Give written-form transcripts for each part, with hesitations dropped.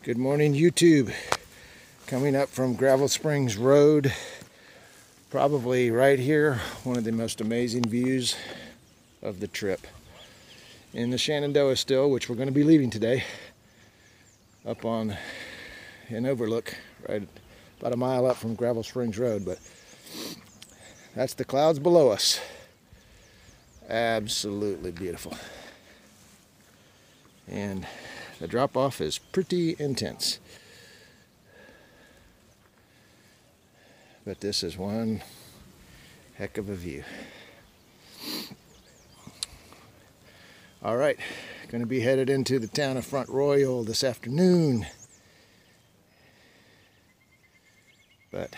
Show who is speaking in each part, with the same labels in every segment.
Speaker 1: Good morning, YouTube. Coming up from Gravel Springs Road, probably right here, one of the most amazing views of the trip. In the Shenandoah still, which we're going to be leaving today, up on an overlook, right about a mile up from Gravel Springs Road, but that's the clouds below us. Absolutely beautiful. And the drop-off is pretty intense. But this is one heck of a view. All right, going to be headed into the town of Front Royal this afternoon. But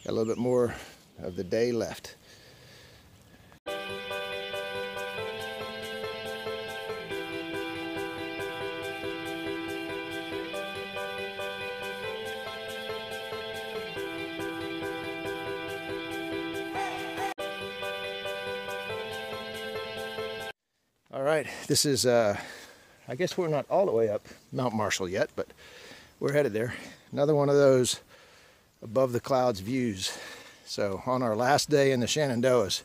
Speaker 1: got a little bit more of the day left. All right, this is, I guess we're not all the way up Mount Marshall yet, but we're headed there. Another one of those above the clouds views. So on our last day in the Shenandoahs,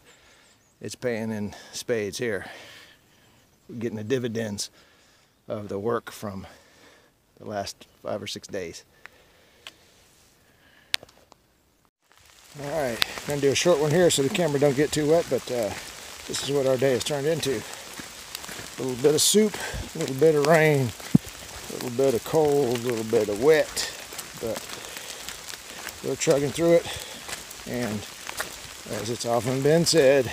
Speaker 1: it's paying in spades here. We're getting the dividends of the work from the last 5 or 6 days. All right, gonna do a short one here so the camera don't get too wet, but this is what our day has turned into. A little bit of soup, a little bit of rain, a little bit of cold, a little bit of wet, but we're chugging through it. And as it's often been said,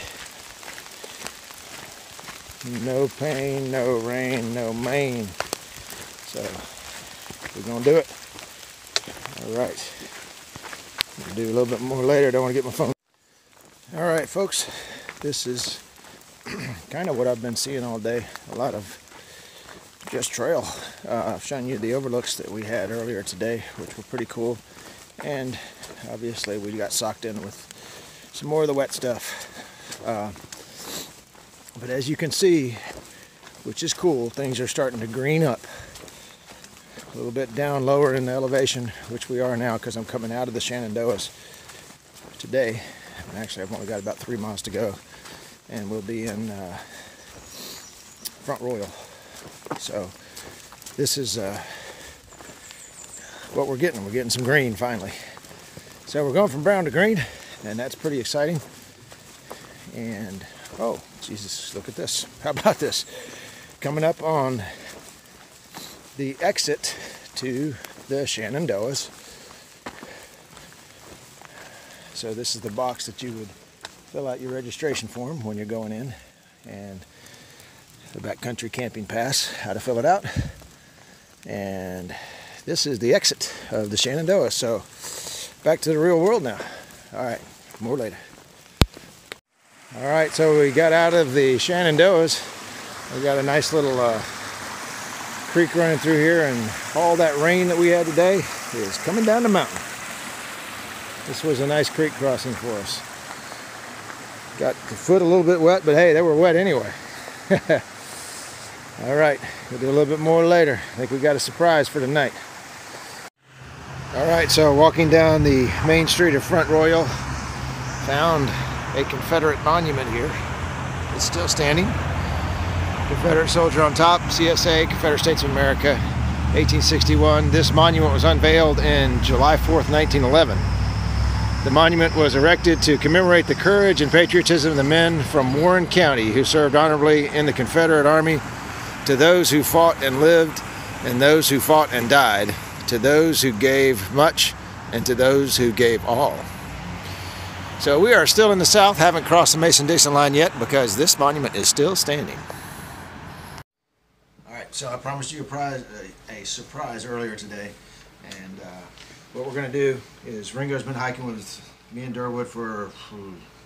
Speaker 1: no pain, no rain, no Maine. So we're gonna do it. All right, we'll do a little bit more later. Don't want to get my phone. All right, folks, this is kind of what I've been seeing all day. A lot of just trail. I've shown you the overlooks that we had earlier today, which were pretty cool. And obviously we got socked in with some more of the wet stuff. But as you can see, which is cool, things are starting to green up. A little bit down lower in the elevation, which we are now because I'm coming out of the Shenandoahs today. And actually I've only got about 3 miles to go. And we'll be in Front Royal. So this is what we're getting. We're getting some green finally. So we're going from brown to green, and that's pretty exciting. And oh, Jesus, look at this. How about this? Coming up on the exit to the Shenandoahs. So this is the box that you would fill out your registration form when you're going in, and the backcountry camping pass, how to fill it out. And this is the exit of the Shenandoah. So back to the real world now. All right, more later. All right, so we got out of the Shenandoahs. We got a nice little creek running through here, and all that rain that we had today is coming down the mountain. This was a nice creek crossing for us. Got the foot a little bit wet, but hey, they were wet anyway. All right, we'll do a little bit more later. I think we got a surprise for tonight. All right, so walking down the main street of Front Royal, found a Confederate monument here. It's still standing. Confederate soldier on top, CSA, Confederate States of America, 1861. This monument was unveiled in July 4th, 1911. The monument was erected to commemorate the courage and patriotism of the men from Warren County who served honorably in the Confederate Army, to those who fought and lived, and those who fought and died, to those who gave much, and to those who gave all. So we are still in the South, haven't crossed the Mason-Dixon line yet because this monument is still standing. All right, so I promised you a surprise earlier today, and what we're going to do is Ringo's been hiking with me and Durwood for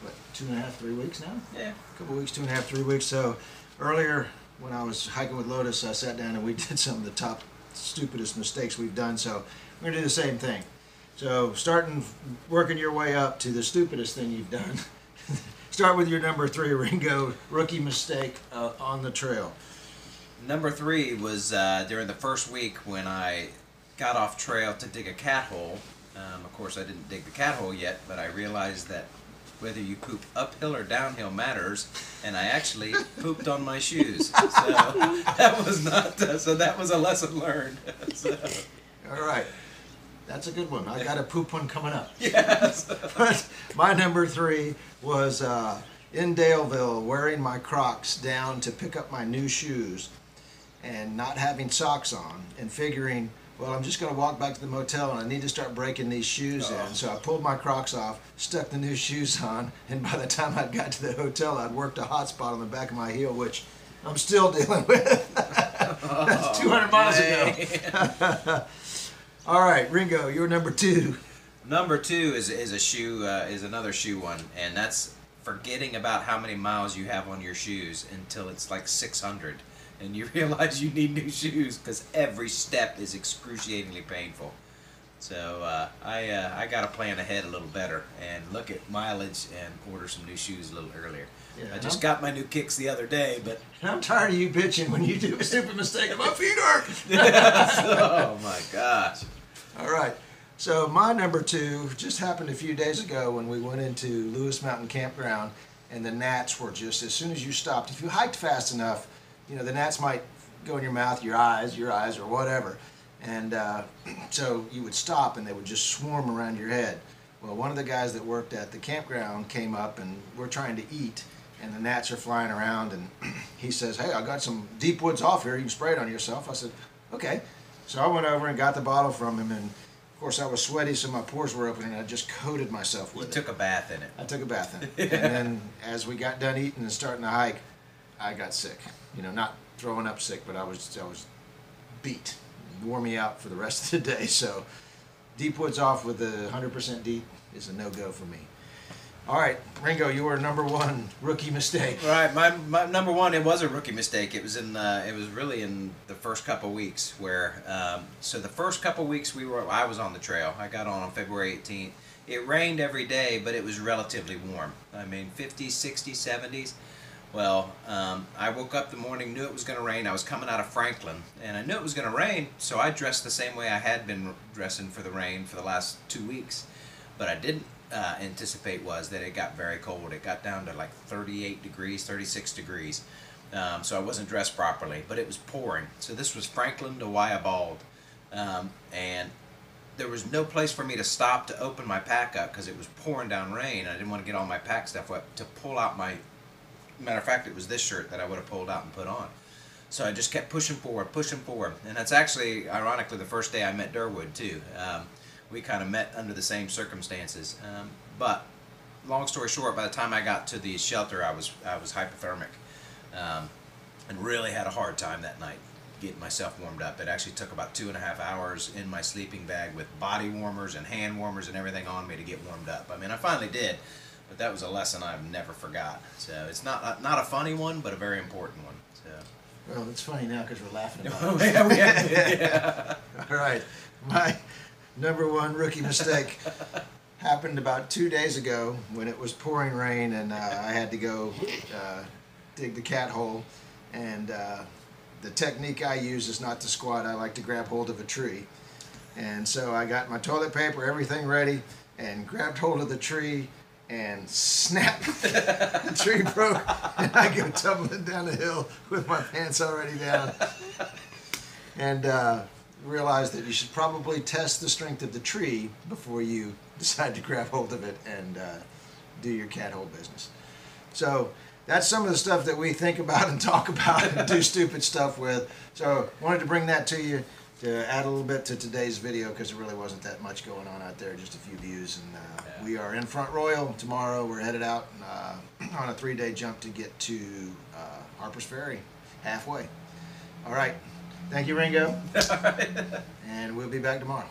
Speaker 1: what, 2.5, 3 weeks now? Yeah, a couple weeks, 2.5, 3 weeks. So earlier when I was hiking with Lotus, I sat down and we did some of the top stupidest mistakes we've done. So we're going to do the same thing. So working your way up to the stupidest thing you've done. Start with your number 3, Ringo, rookie mistake on the trail.
Speaker 2: Number 3 was during the first week when I got off trail to dig a cat hole. Of course, I didn't dig the cat hole yet, but I realized that whether you poop uphill or downhill matters, and I actually pooped on my shoes. So that was not. So that was a lesson learned. So.
Speaker 1: All right, that's a good one. I got a poop one coming up.
Speaker 2: Yes.
Speaker 1: But my number 3 was in Daleville, wearing my Crocs down to pick up my new shoes, and not having socks on, and figuring, well, I'm just going to walk back to the motel and I need to start breaking these shoes in. So I pulled my Crocs off, stuck the new shoes on, and by the time I got to the hotel, I'd worked a hot spot on the back of my heel, which I'm still dealing with. That's 200 miles ago. All right, Ringo, you're number 2.
Speaker 2: Number 2 is a shoe is another shoe one, and that's forgetting about how many miles you have on your shoes until it's like 600. And you realize you need new shoes because every step is excruciatingly painful. So I got to plan ahead a little better and look at mileage and order some new shoes a little earlier. Yeah, I just got my new kicks the other day, but
Speaker 1: I'm tired of you bitching when you do a stupid mistake. My feet hurt.
Speaker 2: Oh my gosh!
Speaker 1: All right. So my number 2 just happened a few days ago when we went into Lewis Mountain Campground, and the gnats were just, as soon as you stopped, if you hiked fast enough, you know, the gnats might go in your mouth, your eyes, or whatever. And so you would stop and they would just swarm around your head. Well, one of the guys that worked at the campground came up and we're trying to eat, and the gnats are flying around, and he says, hey, I got some Deep Woods off here. You can spray it on yourself. I said, okay. So I went over and got the bottle from him, and of course I was sweaty, so my pores were open, and I just coated myself with it.
Speaker 2: You took a bath in it.
Speaker 1: I took a bath in it. And then as we got done eating and starting to hike, I got sick. You know, not throwing up sick, but I was beat. It wore me out for the rest of the day. So Deep Woods off with the 100% DEET is a no-go for me. All right, Ringo, you were number 1 rookie mistake.
Speaker 2: All right, my number 1, it was a rookie mistake. It was really in the first couple weeks where so the first couple weeks I was on the trail. I got on February 18th. It rained every day, but it was relatively warm. I mean, 50s, 60s, 70s. Well, I woke up the morning, knew it was going to rain. I was coming out of Franklin, and I knew it was going to rain, so I dressed the same way I had been dressing for the rain for the last 2 weeks. But I didn't anticipate was that it got very cold. It got down to like 38 degrees, 36 degrees. So I wasn't dressed properly, but it was pouring. So this was Franklin to Wyabald, and there was no place for me to stop to open my pack up because it was pouring down rain. I didn't want to get all my pack stuff wet to pull out my... Matter of fact, it was this shirt that I would have pulled out and put on. So I just kept pushing forward, and that's actually, ironically, the first day I met Durwood too. We kind of met under the same circumstances. But long story short, by the time I got to the shelter, I was hypothermic, and really had a hard time that night getting myself warmed up. It actually took about 2.5 hours in my sleeping bag with body warmers and hand warmers and everything on me to get warmed up. I mean, I finally did. But that was a lesson I've never forgot. So it's not a funny one, but a very important one. So.
Speaker 1: Well, it's funny now because we're laughing about
Speaker 2: Oh,
Speaker 1: it.
Speaker 2: yeah.
Speaker 1: All right. My number 1 rookie mistake happened about 2 days ago when it was pouring rain, and I had to go dig the cat hole. And the technique I use is not to squat. I like to grab hold of a tree. And so I got my toilet paper, everything ready, and grabbed hold of the tree, and snap, the tree broke, and I go tumbling down the hill with my pants already down, and realized that you should probably test the strength of the tree before you decide to grab hold of it and do your cat hole business. So that's some of the stuff that we think about and talk about and do stupid stuff with. So wanted to bring that to you to add a little bit to today's video because there really wasn't that much going on out there, just a few views. And we are in Front Royal tomorrow. We're headed out on a 3-day jump to get to Harper's Ferry, halfway. All right. Thank you, Ringo. And we'll be back tomorrow.